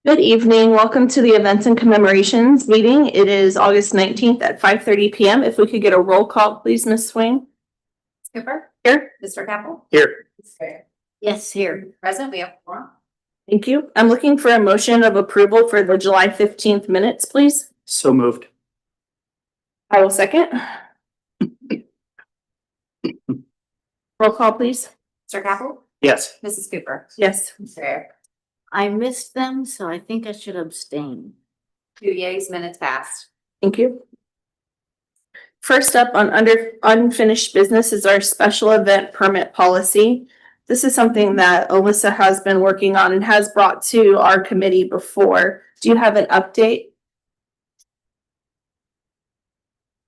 Good evening. Welcome to the Events and Commemorations meeting. It is August 19th at 5:30 p.m. If we could get a roll call, please, Ms. Swain. Cooper? Here. Mr. Capel? Here. Yes, here. Present, we have four. Thank you. I'm looking for a motion of approval for the July 15th minutes, please. So moved. I will second. Roll call, please. Mr. Capel? Yes. Mrs. Cooper? Yes. Mr. Eric? I missed them, so I think I should abstain. 2 yeas, minutes passed. Thank you. First up on under unfinished business is our special event permit policy. This is something that Alyssa has been working on and has brought to our committee before. Do you have an update?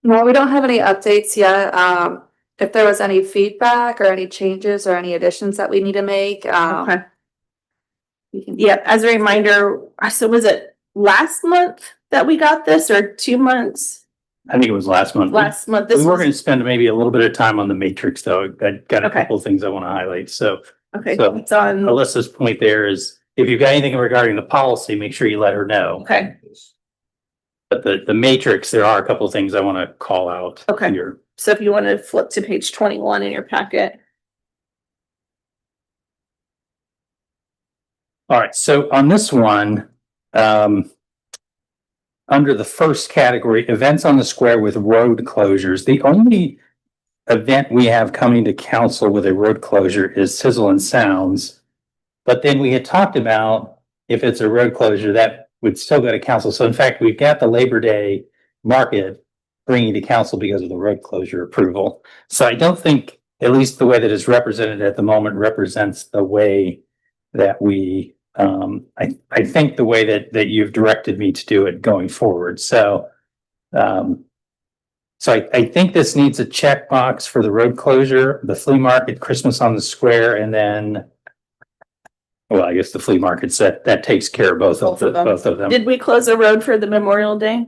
No, we don't have any updates yet. If there was any feedback or any changes or any additions that we need to make, Okay. Yep, as a reminder, so was it last month that we got this or 2 months? I think it was last month. Last month. We This were was going to spend maybe a little bit of time on the matrix, though. I got a Okay. couple of things I want to highlight. So okay. so- It's on. Alyssa's point there is, if you've got anything regarding the policy, make sure you let her know. Okay. But the matrix, there are a couple of things I want to call out. Okay. Here. So if you want to flip to page 21 in your packet. All right. So on this one, under the first category, events on the square with road closures, the only event we have coming to council with a road closure is Sizzle and Sounds. But then we had talked about if it's a road closure, that would still go to council. So in fact, we've got the Labor Day market bringing to council because of the road closure approval. So I don't think, at least the way that it's represented at the moment, represents the way that we, I think the way that you've directed me to do it going forward. So, I think this needs a checkbox for the road closure, the flea market, Christmas on the Square, and then, well, I guess the flea market's that takes care of both of them. Did we close a road for the Memorial Day?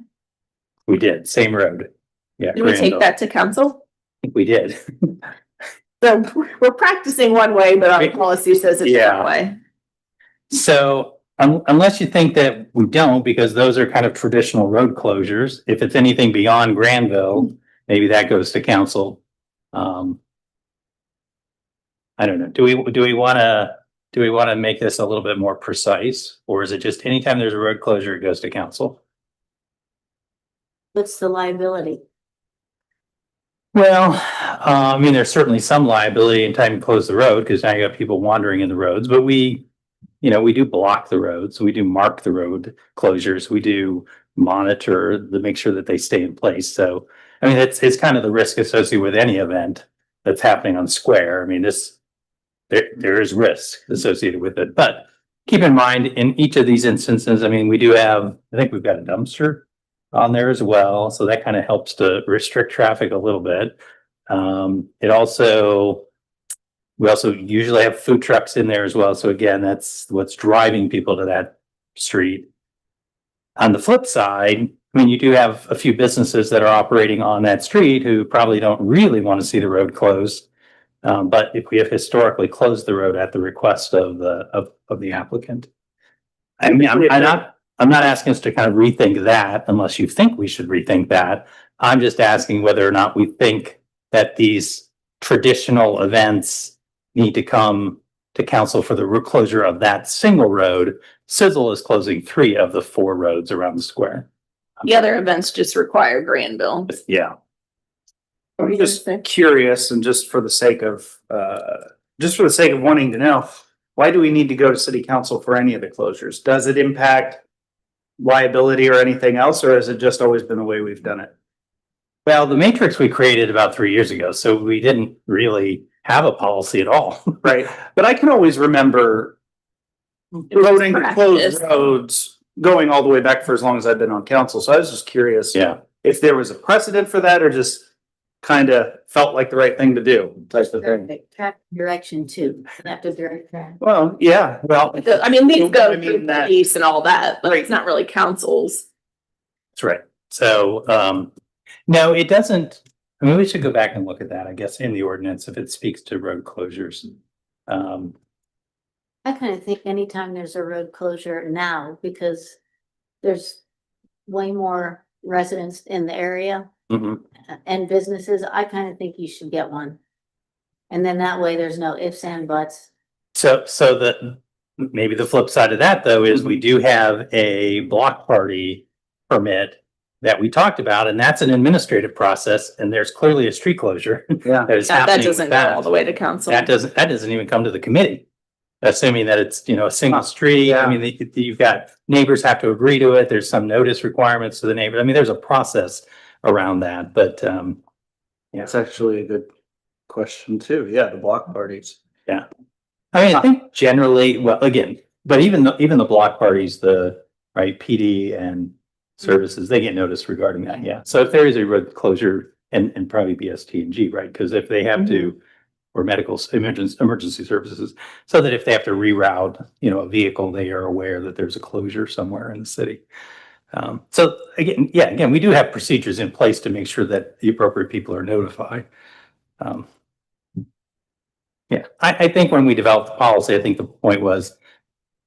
We did, same road. Yeah. Did we take Granville. that to council? I think we did. So we're practicing one way, but our policy says it's Yeah. that way. So unless you think that we don't, because those are kind of traditional road closures, if it's anything beyond Granville, maybe that goes to council. I don't know. Do we want to make this a little bit more precise, or is it just anytime there's a road closure, it goes to council? What's the liability? Well, I mean, there's certainly some liability in time to close the road because now you got people wandering in the roads, but we do block the roads. We do mark the road closures. We do monitor make sure that they stay in place. So, I mean, it's kind of the risk associated with any event that's happening on Square. I mean, there is risk associated with it, but keep in mind in each of these instances, I mean, I think we've got a dumpster on there as well. So that kind of helps to restrict traffic a little bit. We also usually have food trucks in there as well. So again, that's what's driving people to that street. On the flip side, I mean, you do have a few businesses that are operating on that street who probably don't really want to see the road closed. But if we have historically closed the road at the request of the applicant. I mean, I'm not asking us to kind of rethink that unless you think we should rethink that. I'm just asking whether or not we think that these traditional events need to come to council for the closure of that single road. Sizzle is closing 3 of the 4 roads around the square. The other events just require Granville. Yeah. I'm just curious, and just for the sake of wanting to know, why do we need to go to city council for any of the closures? Does it impact liability or anything else, or has it just always been the way we've done it? Well, the matrix we created about 3 years ago, so we didn't really have a policy at all. Right, but I can always remember voting to close roads going all the way back for as long as I've been on council, so I was just curious. Yeah. If there was a precedent for that, or just kind of felt like the right thing to do type of thing. Traffic direction too. Have to direct traffic. Well, yeah, well. I mean, these go I mean through that- police and all that, but Right. it's not really councils. That's right. So, no, it doesn't. I mean, we should go back and look at that, I guess, in the ordinance if it speaks to road closures. I kind of think anytime there's a road closure now, because there's way more residents in the area Mhm. and businesses, I kind of think you should get one. And then that way there's no ifs and buts. So maybe the flip side of that though is we do have a block party permit that we talked about, and that's an administrative process, and there's clearly a street closure Yeah. that is That happening with doesn't go all the way to council. That doesn't even come to the committee. Assuming that it's, a single street. Yeah. I mean, you've got neighbors have to agree to it. There's some notice requirements to the neighbor. I mean, there's a process around that, but, That's actually a good question too. Yeah, the block parties. I mean, I think generally, well, again, but even the block parties, right, PD and services, they get notice regarding that, yeah. So if there is a road closure and probably BST and G, right? Because if they have to, or emergency services, so that if they have to reroute, a vehicle, they are aware that there's a closure somewhere in the city. So again, we do have procedures in place to make sure that the appropriate people are notified. Yeah, I think when we developed the policy, I think the point was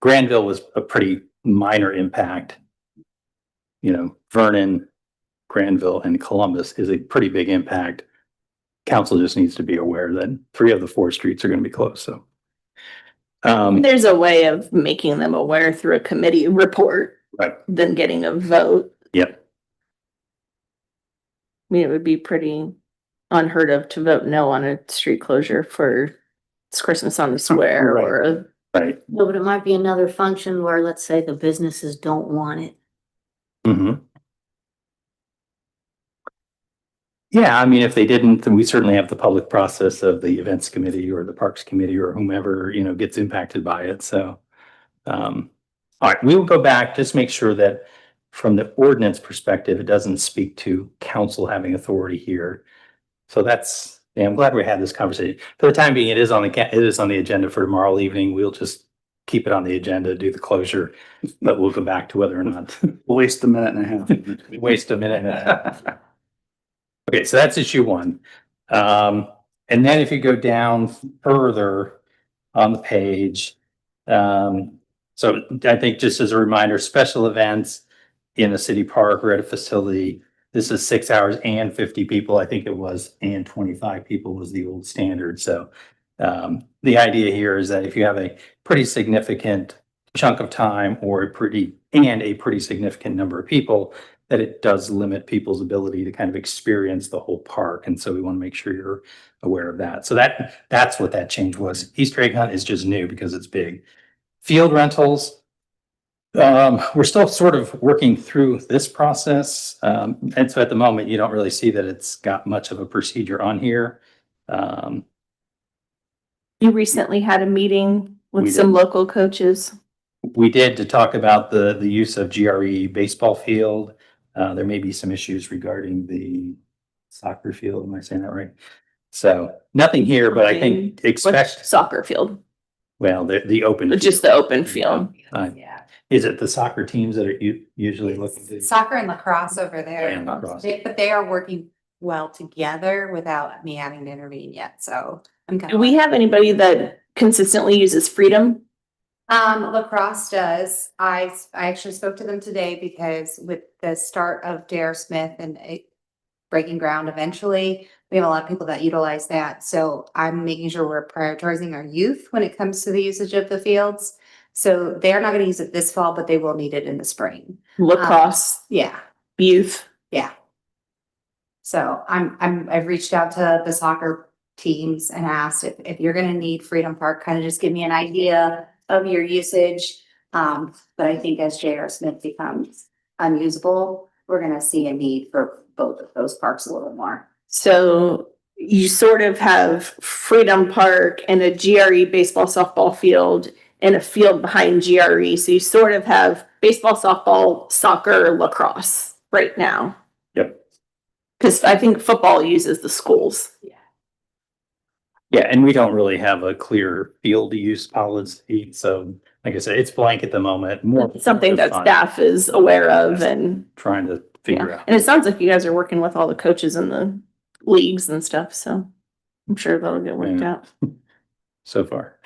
Granville was a pretty minor impact. Vernon, Granville, and Columbus is a pretty big impact. Council just needs to be aware that 3 of the 4 streets are going to be closed, so. There's a way of making them aware through a committee report. Right. Than getting a vote. Yep. I mean, it would be pretty unheard of to vote no on a street closure for it's Christmas on the Square Right. or Right. No, but it might be another function where, let's say, the businesses don't want it. Mm-hmm. Yeah, I mean, if they didn't, then we certainly have the public process of the events committee or the parks committee or whomever, gets impacted by it. So, all right, we will go back, just make sure that from the ordinance perspective, it doesn't speak to council having authority here. So I'm glad we had this conversation. For the time being, it is on the agenda for tomorrow evening. We'll just keep it on the agenda, do the closure, but we'll go back to whether or not We'll waste a minute and a half. waste a minute and a half. Okay, so that's issue 1. And then if you go down further on the page, so I think just as a reminder, special events in a city park or at a facility, this is 6 hours and 50 people, I think it was, and 25 people was the old standard. So the idea here is that if you have a pretty significant chunk of time or a pretty significant number of people, that it does limit people's ability to kind of experience the whole park. And so we want to make sure you're aware of that. So that's what that change was. Easter egg hunt is just new because it's big. Field rentals, we're still sort of working through this process. And so at the moment, you don't really see that it's got much of a procedure on here. you recently had a meeting We with some did. local coaches. We did to talk about the use of GRE baseball field. There may be some issues regarding the soccer field. Am I saying that right? So nothing here, but I think Which expect, soccer field, well, the open. just the open field. Yeah. Is it the soccer teams that are usually looking to? Soccer and lacrosse over there. And lacrosse. But they are working well together without me having to intervene yet, so I'm kind Do of. we have anybody that consistently uses Freedom? Lacrosse does. I actually spoke to them today because with the start of Dare Smith and breaking ground eventually, we have a lot of people that utilize that. So I'm making sure we're prioritizing our youth when it comes to the usage of the fields. So they're not gonna use it this fall, but they will need it in the spring. Lacrosse, Yeah, youth. yeah. So I've reached out to the soccer teams and asked if you're gonna need Freedom Park, kind of just give me an idea of your usage. But I think as J.R. Smith becomes unusable, we're gonna see a need for both of those parks a little more. So you sort of have Freedom Park and a GRE baseball softball field and a field behind GRE. So you sort of have baseball, softball, soccer, lacrosse right now. Yep. Because I think football uses the schools. Yeah, and we don't really have a clear field use policy. So like I said, it's blank at the moment. More Something that fun, staff is aware of and trying to figure yeah. out. And it sounds like you guys are working with all the coaches in the leagues and stuff. So I'm sure that'll get worked Yeah. out. So far.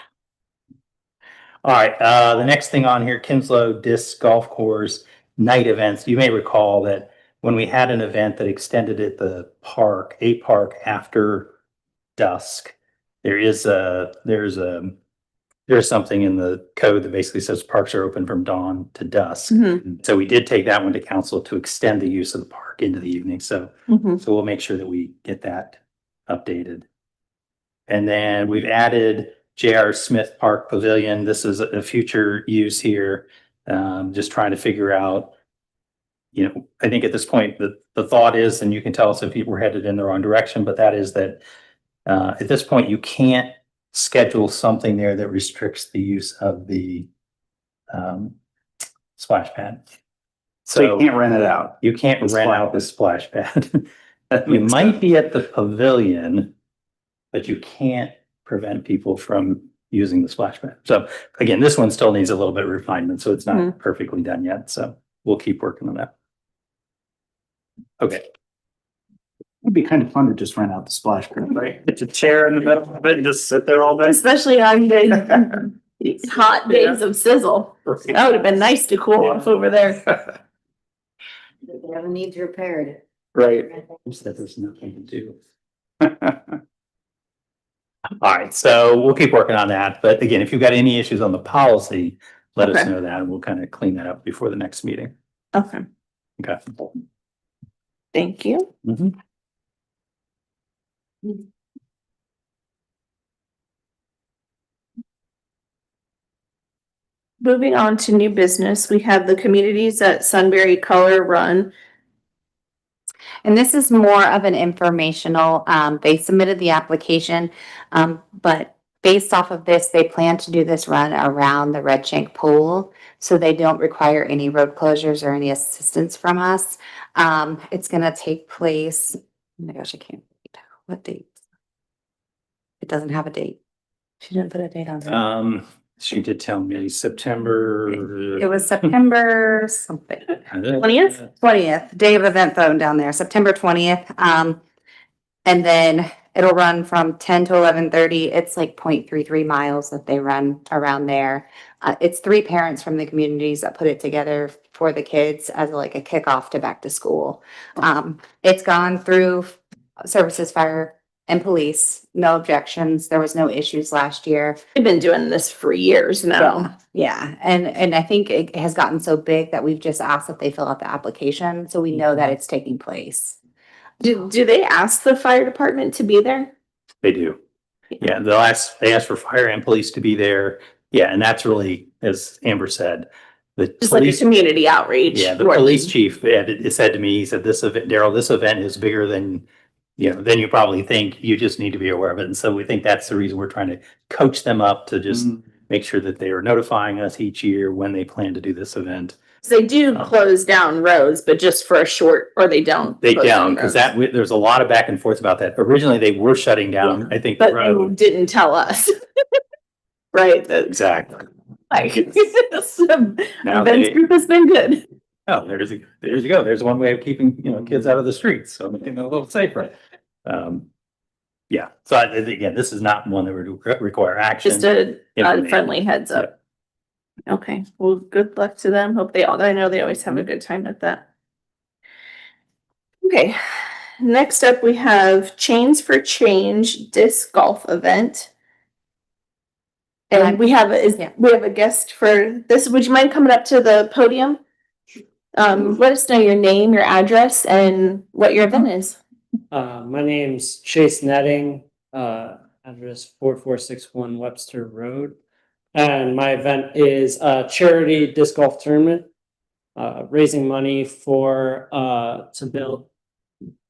All right, the next thing on here, Kinslow Disc Golf Course night events. You may recall that when we had an event that extended at the park, a park after dusk, there's something in the code that basically says parks are open from dawn to dusk. Mhm. So we did take that one to council to extend the use of the park into the evening. So Mhm. we'll make sure that we get that updated. And then we've added J.R. Smith Park Pavilion. This is a future use here. Just trying to figure out, I think at this point, the thought is, and you can tell us if we're headed in the wrong direction, but that is that at this point, you can't schedule something there that restricts the use of the splash pad. So you can't rent it out. You can't The rent splash out the splash pad. You might be at the pavilion, but you can't prevent people from using the splash pad. So again, this one still needs a little bit of refinement, so it's not perfectly done yet. So we'll keep working on that. Okay. It'd be kind of fun to just rent out the splash pad, right? It's a chair in the middle of it and just sit there all day. Especially on these hot days of sizzle. That would have been nice to cool off over there. If you have a need to repair it. Right. That there's nothing to do. All right, so we'll keep working on that. But again, if you've got any issues on the policy, let us Okay. know that and we'll kind of clean that up before the next meeting. Okay, Okay. thank you. Mhm. Moving on to new business, we have the Communities at Sunbury Color Run. And this is more of an informational, they submitted the application, but based off of this, they plan to do this run around the Red Shank Pool. So they don't require any road closures or any assistance from us. It's gonna take place, oh my gosh, I can't, read. What date? It doesn't have a date. She didn't put a date on it. She did tell me September. It was September something. 20th? 20th, day of event phone down there, September 20th. And then it'll run from 10 to 11:30. It's like 0.33 miles that they run around there. It's 3 parents from the communities that put it together for the kids as like a kickoff to back to school. It's gone through services, fire and police, no objections. There was no issues last year. We've been doing this for years now. Yeah, and I think it has gotten so big that we've just asked that they fill out the application, so we know that it's taking place. Do they ask the fire department to be there? They do. Yeah, they asked for fire and police to be there. Yeah, and that's really, as Amber said, the Just like a police. community outreach. Yeah, the police chief it said to me, he said, this event, Daryl, this event is bigger than you probably think. You just need to be aware of it. And so we think that's the reason we're trying to coach them up to just make sure that they are notifying us each year when they plan to do this event. They do close down roads, but just for a short, or they don't. They close down don't, because roads. there's a lot of back and forth about that. Originally, they were shutting down, I think, the But they road. didn't tell us. Right, that, Exactly. like, this Now events they- group has been good. Oh, there you go. There's one way of keeping, kids out of the streets, so making it a little safer. Yeah, so again, this is not one that would require action. Just a Information. friendly heads up. Okay, well, good luck to them. Hope I know they always have a good time at that. Okay, next up we have Chains for Change disc golf event. And we have a guest for this. Would you mind coming up to the podium? Let us know your name, your address, and what your event is. My name's Chase Netting, address 4461 Webster Road. And my event is a charity disc golf tournament, raising money for, to build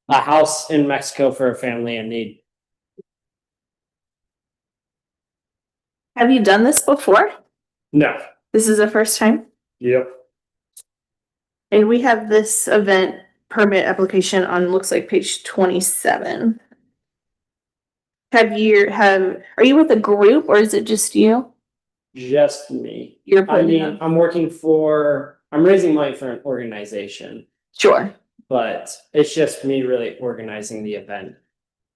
a house in Mexico for a family in need. Have you done this before? No. This is the first time? Yep. And we have this event permit application on, looks like page 27. Are you with a group or is it just you? Just me. You're I putting mean, it I'm raising money for an organization, Sure. but it's just me really organizing the event.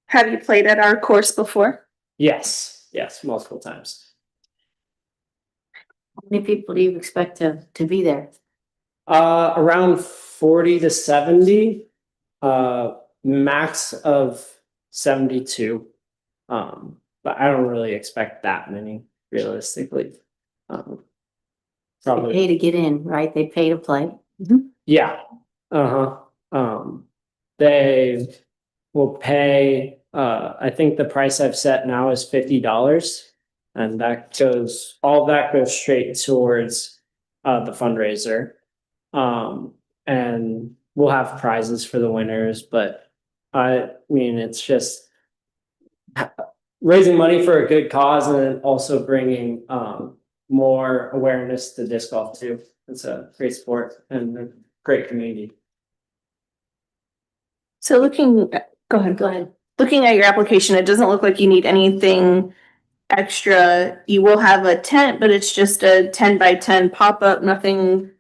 Have you played at our course before? Yes, multiple times. How many people do you expect to be there? Around 40 to 70, max of 72. But I don't really expect that many realistically. They Probably, pay to get in, right? They pay to play. yeah. Uh-huh. They will pay, I think the price I've set now is $50. And all that goes straight towards the fundraiser. And we'll have prizes for the winners, but I mean, it's just raising money for a good cause and then also bringing more awareness to disc golf too. It's a great sport and a great community. So go ahead. Go ahead. Looking at your application, it doesn't look like you need anything extra. You will have a tent, but it's just a 10 by 10 pop-up, nothing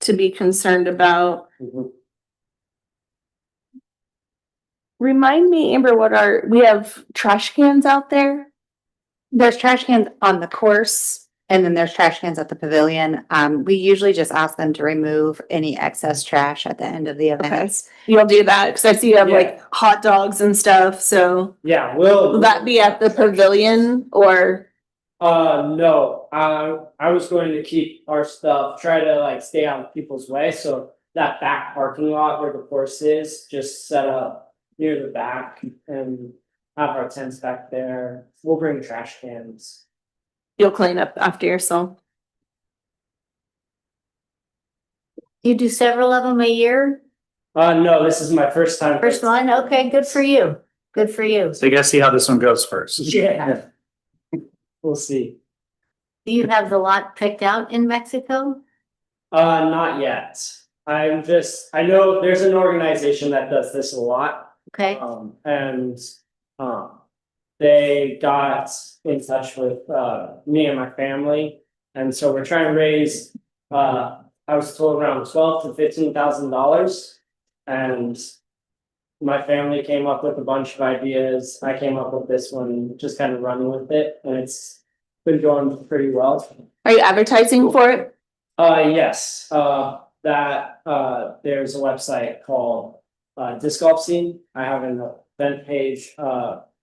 to be concerned about. Remind me, Amber, we have trash cans out there? There's trash cans on the course and then there's trash cans at the pavilion. We usually just ask them to remove any excess trash at the end of the events. You'll do that, because I see you have Yeah. like hot dogs and stuff, so Yeah, will that be at the pavilion or? No, I was going to keep our stuff, try to like stay out of people's way, so that back parking lot where the course is, just set up near the back and have our tents back there. We'll bring trash cans. You'll clean up after yourself? You do several of them a year? No, this is my first time. First one? Okay, good for you. Good for you. So you gotta see how this one goes first. Yeah. We'll see. Do you have the lot picked out in Mexico? Not yet. I know there's an organization that does this a lot. Okay, They got in touch with me and my family, and so we're trying to raise I was told around $12,000 to $15,000, and my family came up with a bunch of ideas. I came up with this one, just kind of running with it, and it's been going pretty well. Are you advertising for it? Yes, there's a website called Disc Golf Scene. I have an event page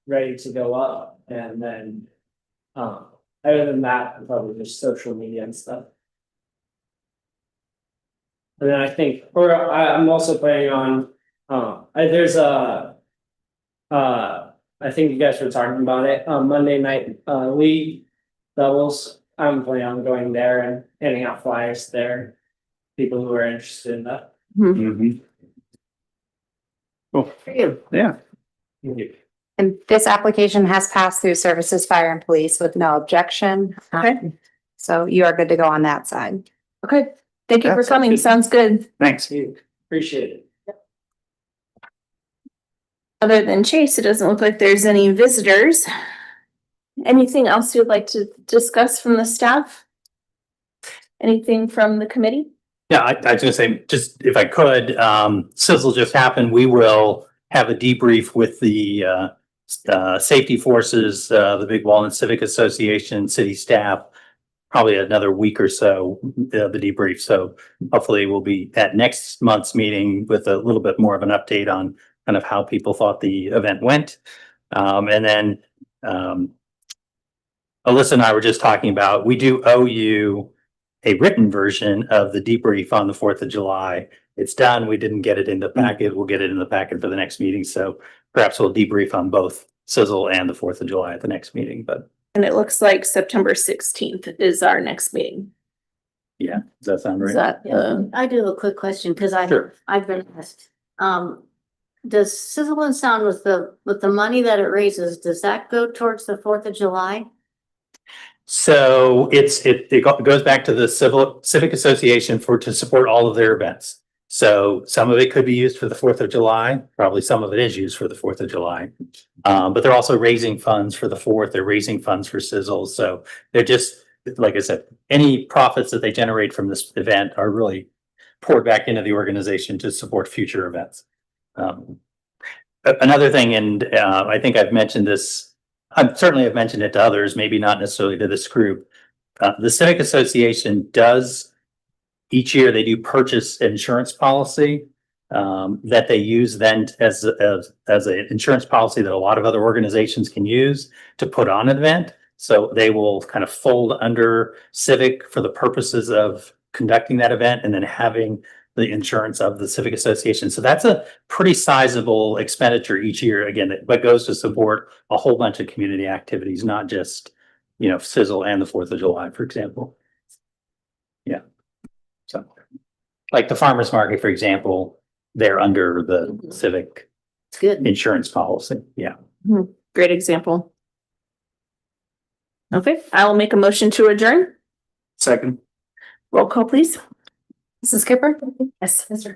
ready to go up, and then other than that, probably just social media and stuff. And then I think, I'm also planning on, there's I think you guys were talking about it, Monday night league doubles. I'm planning on going there and handing out flyers there, people who are interested in that. Mhm. Cool. for you. Yeah. And this application has passed through Services, Fire and Police with no objection. Okay. So you are good to go on that side. Okay, thank you for That sounds coming, good. sounds good. Thanks. Appreciate it. Other than Chase, it doesn't look like there's any visitors. Anything else you'd like to discuss from the staff? Anything from the committee? Yeah, I was gonna say, just if I could, Sizzle just happened, we will have a debrief with the safety forces, the Big Walnut Civic Association, city staff, probably another week or so, the debrief. So hopefully we'll be at next month's meeting with a little bit more of an update on kind of how people thought the event went. And then Alyssa and I were just talking about, we do owe you a written version of the debrief on the 4th of July. It's done. We didn't get it in the packet. We'll get it in the packet for the next meeting. So perhaps we'll debrief on both Sizzle and the 4th of July at the next meeting, but And it looks like September 16th is our next meeting. yeah, does that sound Is right? that, I do have a quick question, because Sure. I've been asked. Does Sizzle and Sound with the money that it raises, does that go towards the 4th of July? So it goes back to the Civic Association to support all of their events. So some of it could be used for the 4th of July, probably some of it is used for the 4th of July. But they're also raising funds for the 4th, they're raising funds for Sizzle. So they're just, like I said, any profits that they generate from this event are really poured back into the organization to support future events. Another thing, and I think I've mentioned this, I certainly have mentioned it to others, maybe not necessarily to this group. The Civic Association does, each year they do purchase insurance policy that they use then as an insurance policy that a lot of other organizations can use to put on an event. So they will kind of fold under Civic for the purposes of conducting that event and then having the insurance of the Civic Association. So that's a pretty sizable expenditure each year. Again, but goes to support a whole bunch of community activities, not just, you know, Sizzle and the 4th of July, for example. Yeah. So like the farmer's market, for example, they're under the Civic It's good. insurance policy. Yeah. Great example. Okay, I will make a motion to adjourn. Second. Roll call, please. Mrs. Skipper? Yes. Mr.